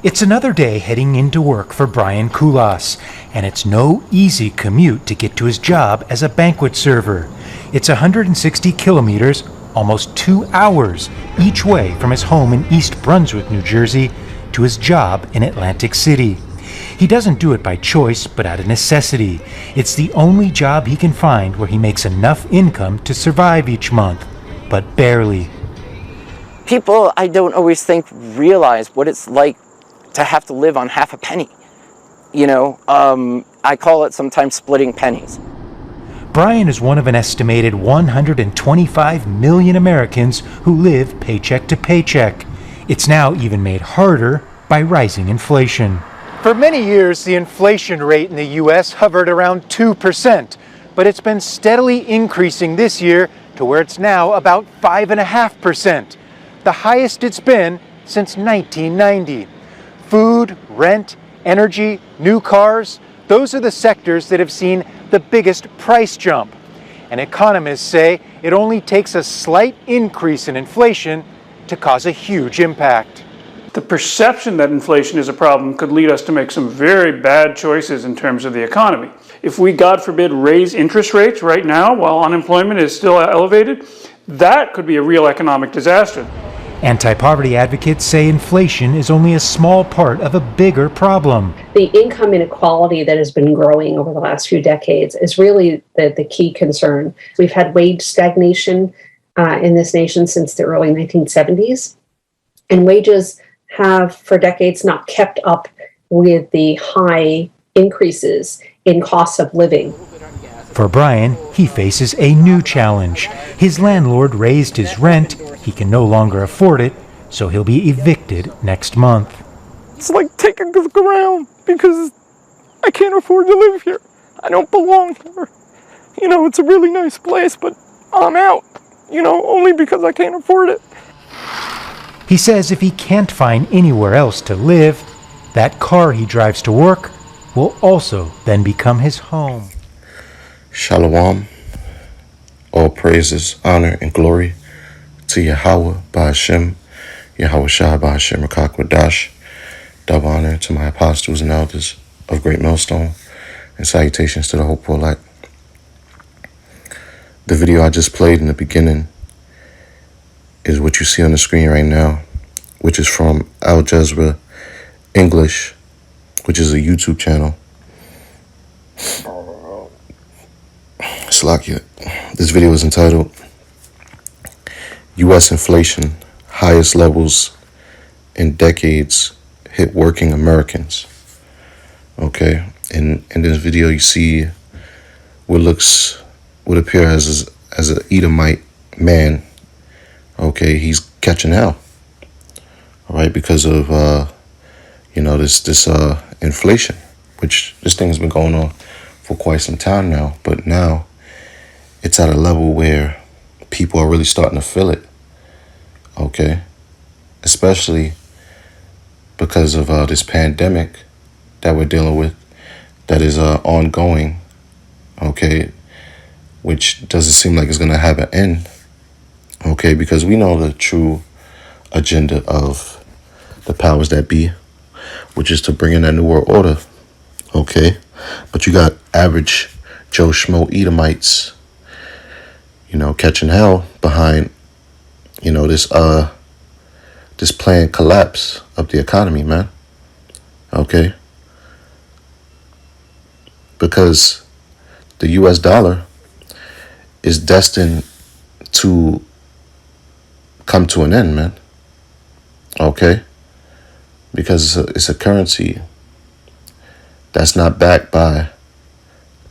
It's another day heading into work for Brian Kulas, and it's no easy commute to get to his job as a banquet server. It's 160 kilometers, almost 2 hours, each way from his home in East Brunswick, New Jersey, to his job in Atlantic City. He doesn't do it by choice, but out of necessity. It's the only job he can find where he makes enough income to survive each month, but barely. People, I don't always think, realize what it's like to have to live on half a penny. I call it sometimes splitting pennies. Brian is one of an estimated 125 million Americans who live paycheck to paycheck. It's now even made harder by rising inflation. For many years, the inflation rate in the U.S. hovered around 2%, but it's been steadily increasing this year to where it's now about 5.5%, the highest it's been since 1990. Food, rent, energy, new cars, those are the sectors that have seen the biggest price jump. And economists say it only takes a slight increase in inflation to cause a huge impact. The perception that inflation is a problem could lead us to make some very bad choices in terms of the economy. If we, God forbid, raise interest rates right now while unemployment is still elevated, that could be a real economic disaster. Anti-poverty advocates say inflation is only a small part of a bigger problem. The income inequality that has been growing over the last few decades is really the key concern. We've had wage stagnation in this nation since the early 1970s, and wages have for decades not kept up with the high increases in costs of living. For Brian, he faces a new challenge. His landlord raised his rent, he can no longer afford it, so he'll be evicted next month. It's like taking a look around because I can't afford to live here. I don't belong here. It's a really nice place, but I'm out, only because I can't afford it. He says if he can't find anywhere else to live, that car he drives to work will also then become his home. Shalom. All praises, honor, and glory to Yahweh, Ba'ashem, Yahweh Shah, Ba'ashem, Rakakwadash. Double honor to my apostles and elders of Great Millstone, and salutations to the hopeful elect. The video I just played in the beginning is what you see on the screen right now, which is from Al Jazeera English, which is a YouTube channel. Slakia. This video is entitled U.S. Inflation, Highest Levels in Decades Hit Working Americans. Okay, in this video you see what appears as an Edomite man. Okay, he's catching hell. All right, because of this inflation, which this thing has been going on for quite some time now, but now it's at a level where people are really starting to feel it. Okay, especially because of this pandemic that we're dealing with, that is ongoing. Okay, which doesn't seem like it's gonna have an end. Okay, because we know the true agenda of the powers that be, which is to bring in that new world order. Okay, but you got average Joe Schmo Edomites, catching hell behind, this planned collapse of the economy, man. Okay, because the U.S. dollar is destined to come to an end, man. Okay, because it's a currency that's not backed by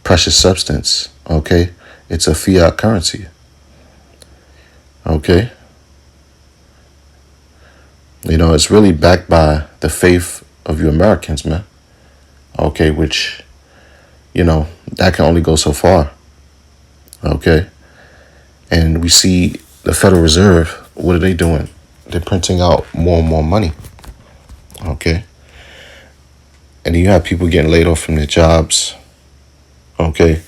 precious substance. Okay, it's a fiat currency. Okay, it's really backed by the faith of you Americans, man. Okay, which that can only go so far. Okay, and we see the Federal Reserve. What are they doing? They're printing out more and more money. Okay, and then you have people getting laid off from their jobs. Okay,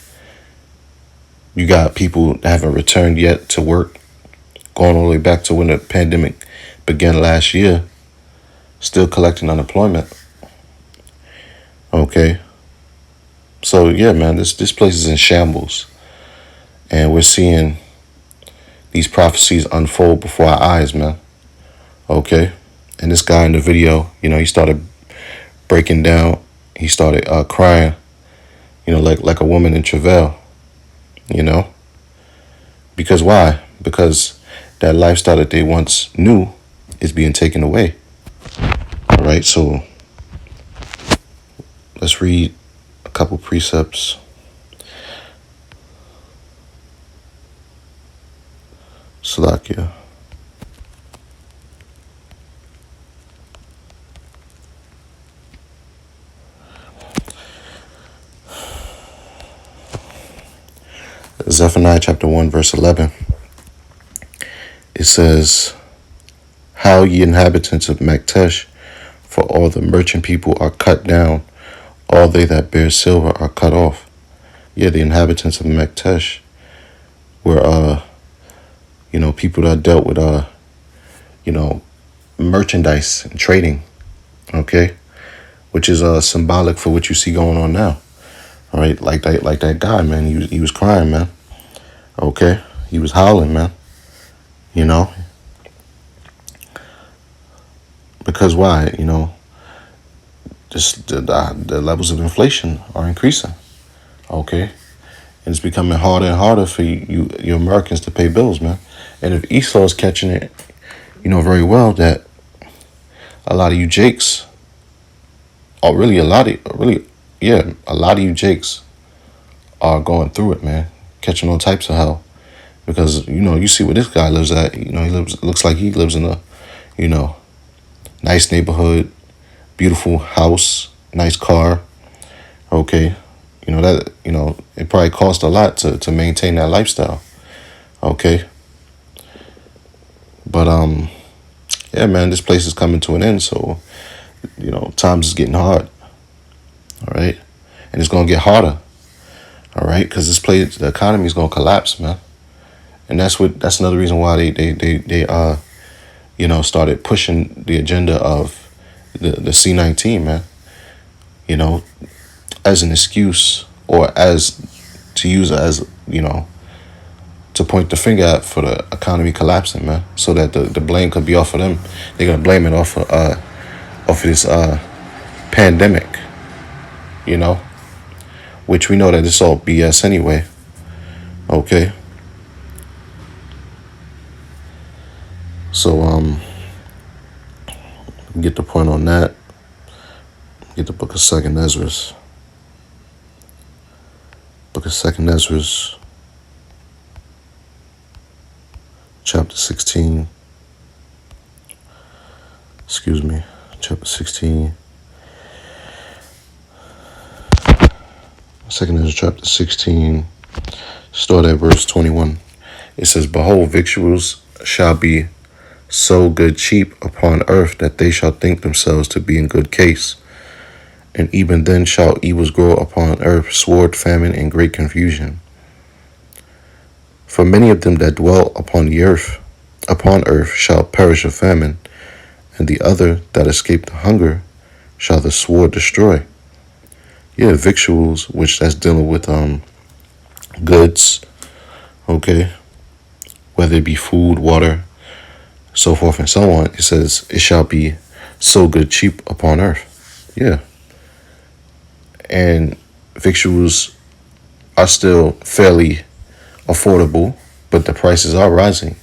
you got people that haven't returned yet to work, going all the way back to when the pandemic began last year. still collecting unemployment. Okay. So yeah, man, this place is in shambles. And we're seeing these prophecies unfold before our eyes, man. Okay. And this guy in the video, he started breaking down. He started crying, like a woman in travail, you know. Because why? Because that lifestyle that they once knew is being taken away. All right, so let's read a couple precepts. Salakia. Zephaniah chapter 1, verse 11. It says, "How ye inhabitants of Maktesh, for all the merchant people are cut down, all they that bear silver are cut off." Yeah, the inhabitants of Maktesh were, people that dealt with, merchandise and trading, okay? Which is symbolic for what you see going on now. All right, like that guy, man. He was crying, man. Okay, he was howling, man. Because why? Just the levels of inflation are increasing. Okay, and it's becoming harder and harder for you Americans to pay bills, man. And if Esau is catching it, very well that a lot of you Jakes, a lot of you Jakes are going through it, man, catching all types of hell. Because, you see where this guy lives at. Looks like he lives in a, nice neighborhood, beautiful house, nice car. Okay. It probably cost a lot to maintain that lifestyle. Okay. But, yeah, man, this place is coming to an end. So, times is getting hard. All right. And it's going to get harder. All right. Because the economy is going to collapse, man. And that's another reason why they started pushing the agenda of the C-19, man. As an excuse, or to use it as, to point the finger at for the economy collapsing, man. So that the blame could be off of them. They're gonna blame it off of this pandemic, which we know that it's all BS anyway. Okay. So, get the point on that. Get the book of 2nd Ezra. Book of 2nd Ezra, chapter 16. Chapter 16. 2nd Ezra, chapter 16. Start at verse 21. It says, "Behold, victuals shall be so good cheap upon earth that they shall think themselves to be in good case. And even then shall evils grow upon earth, sword, famine, and great confusion. For many of them that dwell upon earth shall perish of famine, and the other that escape the hunger shall the sword destroy." Yeah, victuals, which that's dealing with goods, okay, whether it be food, water, so forth and so on. It says, "It shall be so good cheap upon earth." Yeah. And victuals are still fairly affordable, but the prices are rising.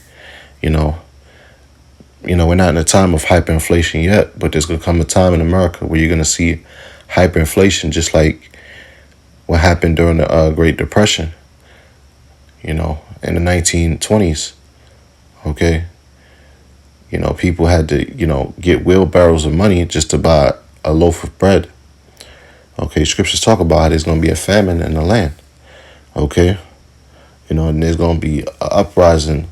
We're not in a time of hyperinflation yet, but there's going to come a time in America where you're going to see hyperinflation, just like what happened during the Great Depression, in the 1920s. Okay. People had to, get wheelbarrows of money just to buy a loaf of bread. Okay, scriptures talk about how there's going to be a famine in the land. Okay. And there's going to be an uprising,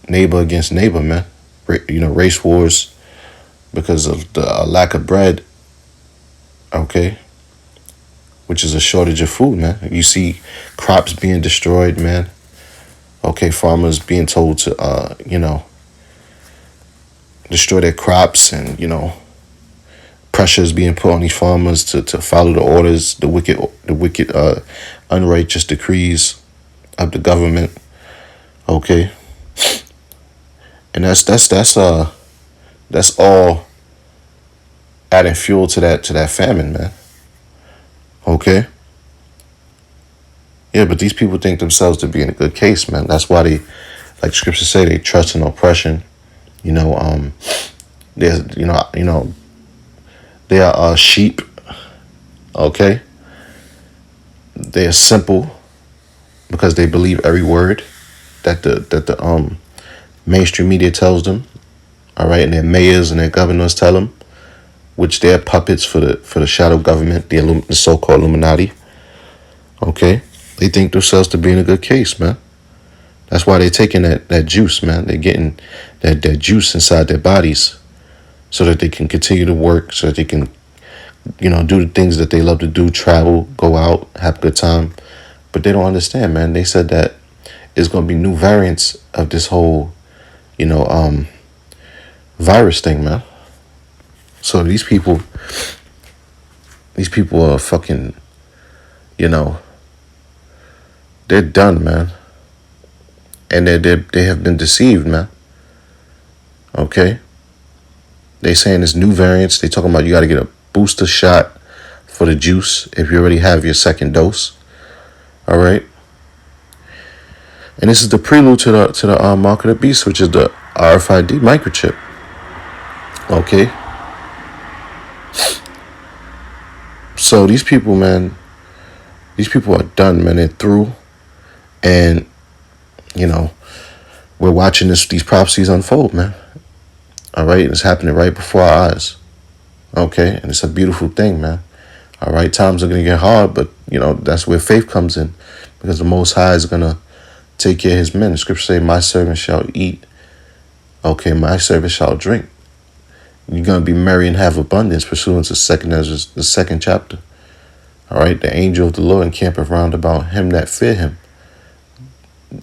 neighbor against neighbor, man. Race wars because of the lack of bread. Okay. Which is a shortage of food, man. You see crops being destroyed, man. Okay, farmers being told to, destroy their crops and, pressure is being put on these farmers to follow the orders, the wicked, unrighteous decrees of the government. Okay, and that's all adding fuel to that famine, man. Okay. Yeah, but these people think themselves to be in a good case, man. That's why they, like scriptures say, they trust in oppression. There's, they are sheep. Okay. They are simple because they believe every word that the mainstream media tells them. All right, and their mayors and their governors tell them, which they're puppets for the shadow government, the so-called Illuminati. Okay, they think themselves to be in a good case, man. That's why they're taking that juice, man. They're getting that juice inside their bodies so that they can continue to work, so that they can, do the things that they love to do, travel, go out, have a good time. But they don't understand, man. They said that there's going to be new variants of this whole, virus thing, man. So these people are fucking, they're done, man. And they have been deceived, man. Okay? They saying there's new variants. They talking about you got to get a booster shot for the juice if you already have your second dose. All right? And this is the prelude to the mark of the beast, which is the RFID microchip. Okay? So these people, man, are done, man. They're through. And, we're watching these prophecies unfold, man. All right? It's happening right before our eyes. Okay? And it's a beautiful thing, man. All right? Times are going to get hard, but, that's where faith comes in. Because the Most High is going to take care of his men. The scriptures say, my servant shall eat. Okay, my servant shall drink. You're going to be merry and have abundance, pursuant to the second chapter. All right? The angel of the Lord encampeth round about him that fear him.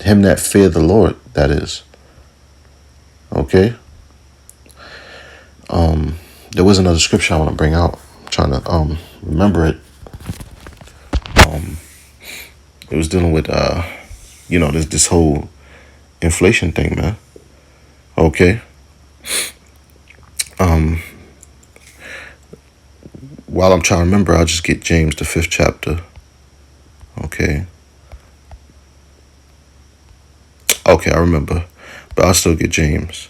Him that fear the Lord, that is. Okay? There was another scripture I want to bring out. I'm trying to remember it. It was dealing with this whole inflation thing, man. Okay. While I'm trying to remember, I'll just get James, the 5th chapter. Okay. Okay, I remember. But I'll still get James.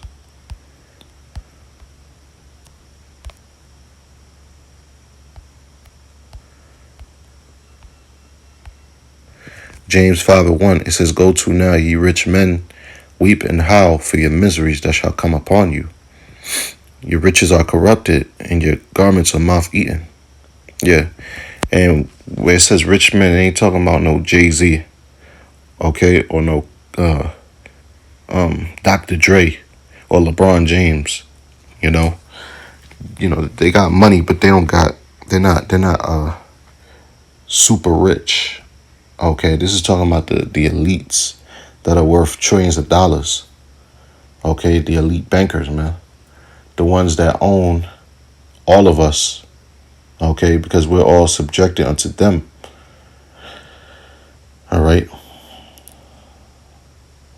James 5:1, it says, go to now, ye rich men, weep and howl for your miseries that shall come upon you. Your riches are corrupted, and your garments are moth-eaten. Yeah. And where it says rich men, it ain't talking about no Jay-Z, okay, or no Dr. Dre or LeBron James. They got money, but they're not super rich. Okay, this is talking about the elites that are worth trillions of dollars. Okay, the elite bankers, man. The ones that own all of us. Okay, because we're all subjected unto them. All right.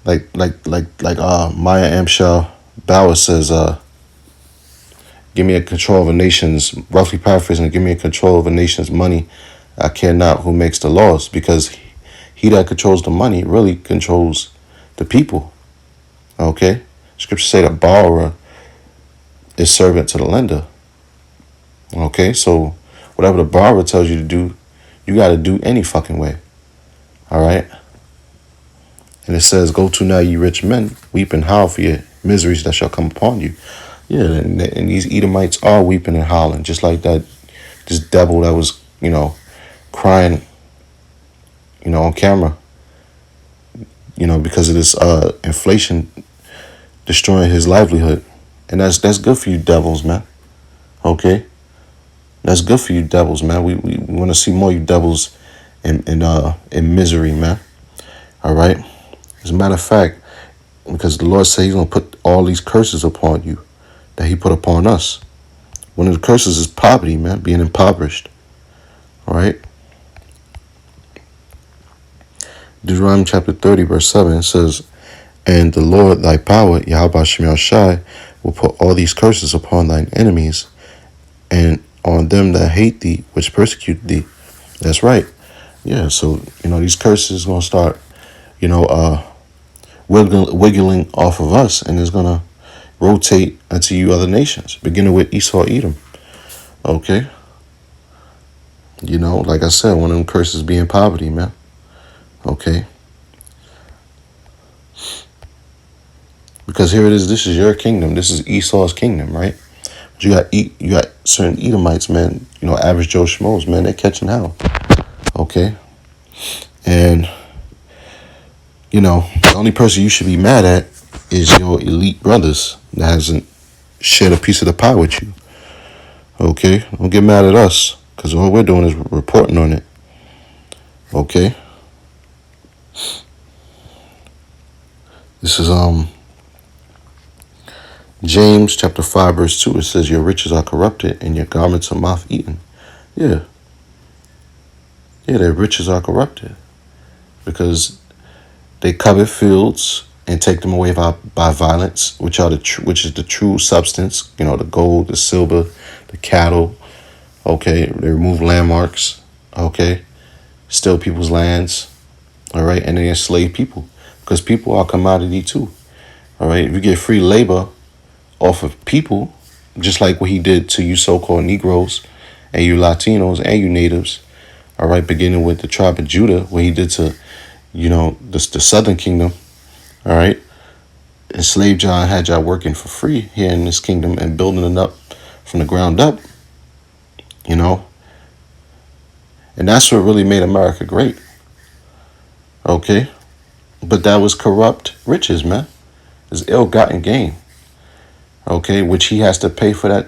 Like Maya Angelou Bauer says, give me a control of a nation's, roughly paraphrasing, give me a control of a nation's money. I care not who makes the laws, because he that controls the money really controls the people. Okay? Scripture say the borrower is servant to the lender. Okay? So whatever the borrower tells you to do, you got to do any fucking way. All right? And it says, go to now, ye rich men, weep and howl for your miseries that shall come upon you. Yeah, and these Edomites are weeping and howling, just like this devil that was, crying, on camera, because of this inflation destroying his livelihood. And that's good for you devils, man. Okay? That's good for you devils, man. We want to see more you devils in misery, man. All right? As a matter of fact, because the Lord said he's going to put all these curses upon you that he put upon us. One of the curses is poverty, man, being impoverished. All right. Deuteronomy chapter 30, verse 7, it says, and the Lord thy power, Yahweh Shem Shai, will put all these curses upon thine enemies and on them that hate thee, which persecute thee. That's right. Yeah, so, these curses going to start, wiggling off of us, and it's going to rotate unto you other nations, beginning with Esau, Edom. Okay? Like I said, one of them curses being poverty, man. Okay? Because here it is, this is your kingdom. This is Esau's kingdom, right? But you got certain Edomites, man, average Joe Schmoes, man, they're catching hell. Okay? And, the only person you should be mad at is your elite brothers that hasn't shared a piece of the pie with you. Okay? Don't get mad at us, because all we're doing is reporting on it. Okay? This is, James chapter 5 verse 2, it says your riches are corrupted and your garments are moth eaten. Yeah, their riches are corrupted because they covet fields and take them away by violence, which is the true substance. The gold, the silver, the cattle. Okay, they remove landmarks. Okay, steal people's lands. All right, and they enslave people because people are commodity too. All right, if you get free labor off of people, just like what he did to you so-called Negroes and you Latinos and you natives, all right, beginning with the tribe of Judah, what he did to, the southern kingdom, all right, enslaved y'all and had y'all working for free here in this kingdom and building it up from the ground up, and that's what really made America great, okay, but that was corrupt riches, man. It's ill-gotten gain. Okay, which he has to pay for that.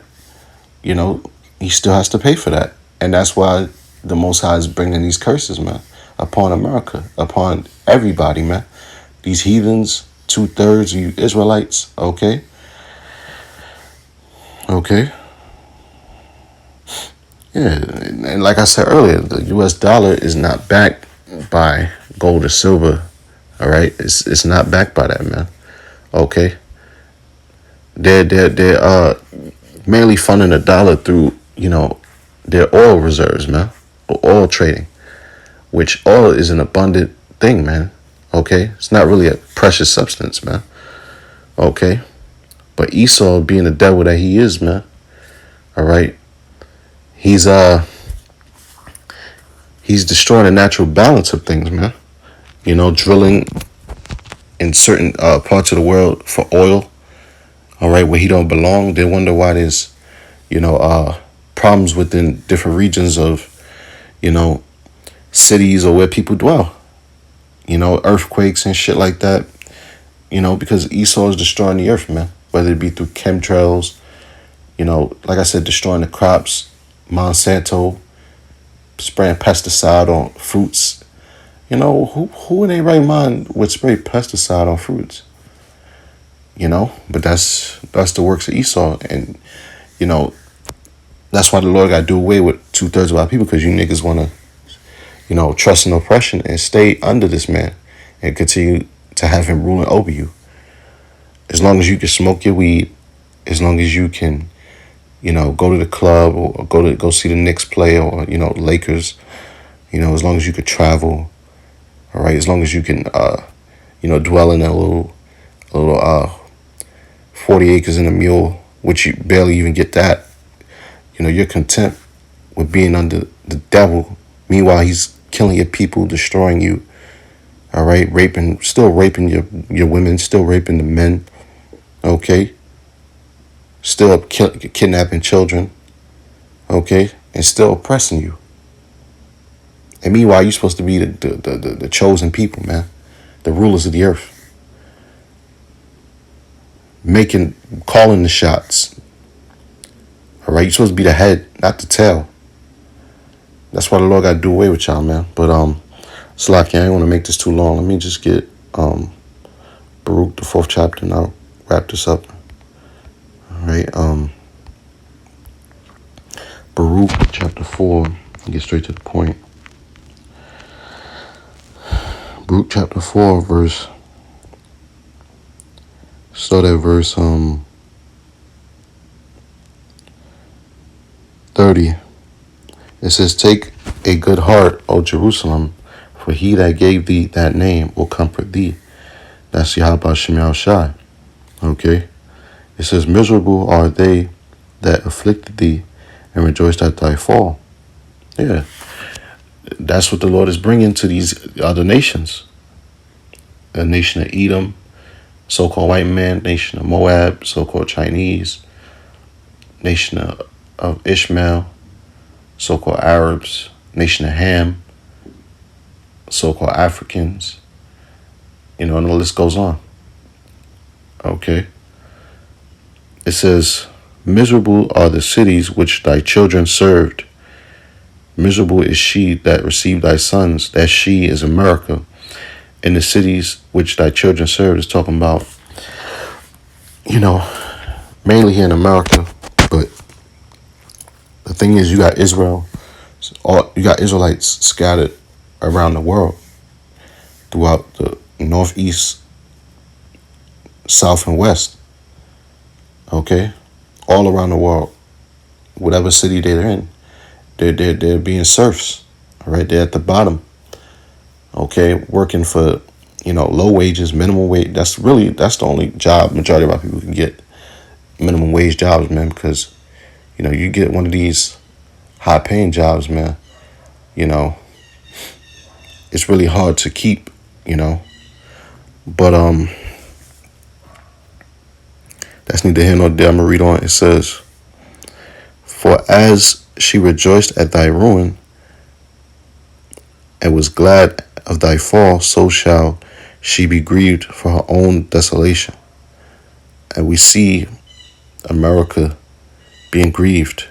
He still has to pay for that. And that's why the Most High is bringing these curses, man, upon America, upon everybody, man. These heathens, 2/3 of you Israelites, okay? Okay? Yeah, and like I said earlier, the U.S. dollar is not backed by gold or silver, all right? It's not backed by that, man, okay? They're mainly funding the dollar through, their oil reserves, man, or oil trading, which oil is an abundant thing, man. Okay, it's not really a precious substance, man. Okay, but Esau, being the devil that he is, man. All right, he's destroying the natural balance of things, man. Drilling in certain parts of the world for oil. All right, where he don't belong. They wonder why there's, problems within different regions of, cities or where people dwell. Earthquakes and shit like that. Because Esau is destroying the earth, man. Whether it be through chemtrails, like I said, destroying the crops, Monsanto, spraying pesticide on fruits. Who in their right mind would spray pesticide on fruits? But that's the works of Esau, and that's why the Lord got to do away with 2/3 of our people, because you niggas want to, trust in oppression and stay under this man and continue to have him ruling over you. As long as you can smoke your weed, as long as you can, go to the club or go see the Knicks play or Lakers, as long as you could travel, all right, as long as you can, dwell in a little 40 acres and a mule, which you barely even get that. You're content with being under the devil. Meanwhile, he's killing your people, destroying you. All right, still raping your women, still raping the men. Okay, still kidnapping children. Okay, and still oppressing you. And meanwhile, you're supposed to be the chosen people, man, the rulers of the earth. Calling the shots. All right, you're supposed to be the head, not the tail. That's why the Lord got to do away with y'all, man. But Slaki, I ain't want to make this too long. Let me just get Baruch, the 4th chapter, and I'll wrap this up. All right. Baruch chapter 4. Get straight to the point. Baruch chapter 4, start at verse 30. It says, "Take a good heart, O Jerusalem, for he that gave thee that name will comfort thee." That's Yahweh Shem Shai. Okay? It says, "Miserable are they that afflicted thee, and rejoiced at thy fall." Yeah. That's what the Lord is bringing to these other nations. The nation of Edom, so-called white man, nation of Moab, so-called Chinese, nation of Ishmael, so-called Arabs, nation of Ham, so-called Africans, and the list goes on. Okay. It says, "Miserable are the cities which thy children served. Miserable is she that received thy sons." That she is America. And the cities which thy children served is talking about, mainly here in America. But the thing is, you got you got Israelites scattered around the world, throughout the northeast, south, and west. Okay, all around the world, whatever city they're in, they're being serfs. All right, they're at the bottom. Okay, working for low wages, minimum wage. That's the only job majority of our people can get, minimum wage jobs, man. Because you get one of these high paying jobs, man. It's really hard to keep. But that's neither here nor there. I'm gonna read on. It says, "For as she rejoiced at thy ruin, and was glad of thy fall, so shall she be grieved for her own desolation." And we see America being grieved.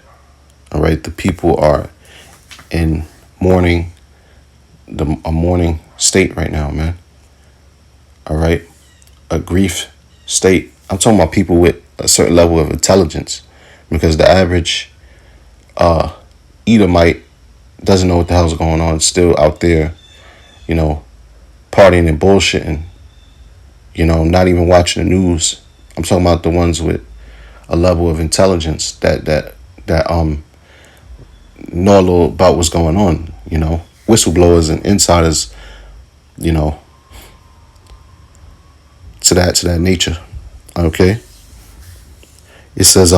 All right, the people are in mourning, a mourning state right now, man. All right, a grief state. I'm talking about people with a certain level of intelligence, because the average Edomite doesn't know what the hell's going on, still out there, partying and bullshitting, not even watching the news. I'm talking about the ones with a level of intelligence that know a little about what's going on, whistleblowers and insiders, to that nature. Okay. It says,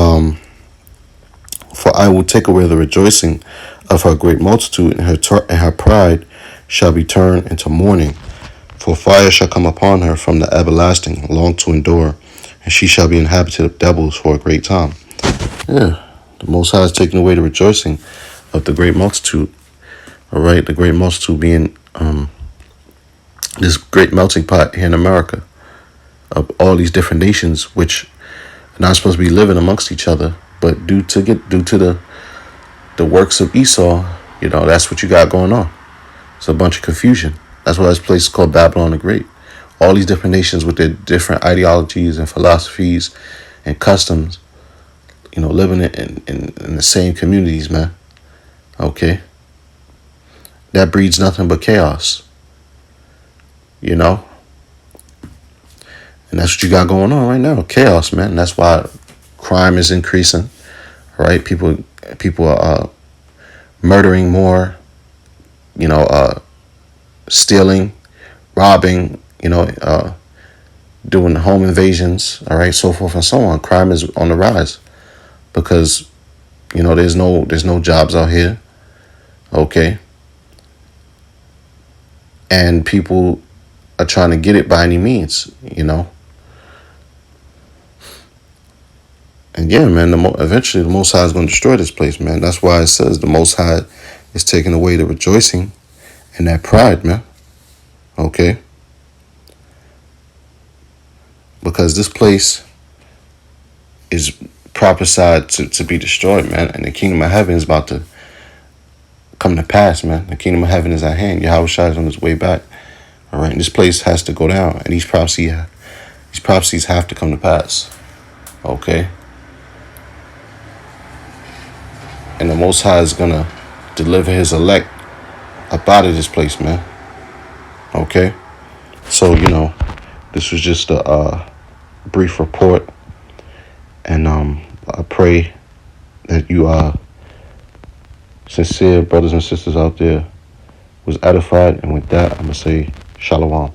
"For I will take away the rejoicing of her great multitude, and her pride shall be turned into mourning. For fire shall come upon her from the everlasting, long to endure, and she shall be inhabited of devils for a great time." Yeah, the Most High is taking away the rejoicing of the great multitude. All right, the great multitude being this great melting pot here in America of all these different nations, which are not supposed to be living amongst each other, but due to the works of Esau, that's what you got going on. It's a bunch of confusion. That's why this place is called Babylon the Great. All these different nations with their different ideologies and philosophies and customs, living in the same communities, man. Okay. That breeds nothing but chaos. And that's what you got going on right now. Chaos, man. That's why crime is increasing. Right? People are murdering more, stealing, robbing, doing home invasions, all right, so forth and so on. Crime is on the rise because, there's no jobs out here. Okay. And people are trying to get it by any means, And yeah, man, eventually the Most High is going to destroy this place, man. That's why it says the Most High is taking away the rejoicing and that pride, man. Okay? Because this place is prophesied to be destroyed, man. And the kingdom of heaven is about to come to pass, man. The kingdom of heaven is at hand. Yahweh Shai is on his way back. All right? And this place has to go down. And these prophecies have to come to pass. Okay? And the Most High is gonna deliver his elect up out of this place, man. Okay? So, this was just a brief report. And I pray that you sincere brothers and sisters out there was edified. And with that, I'm gonna say shalom.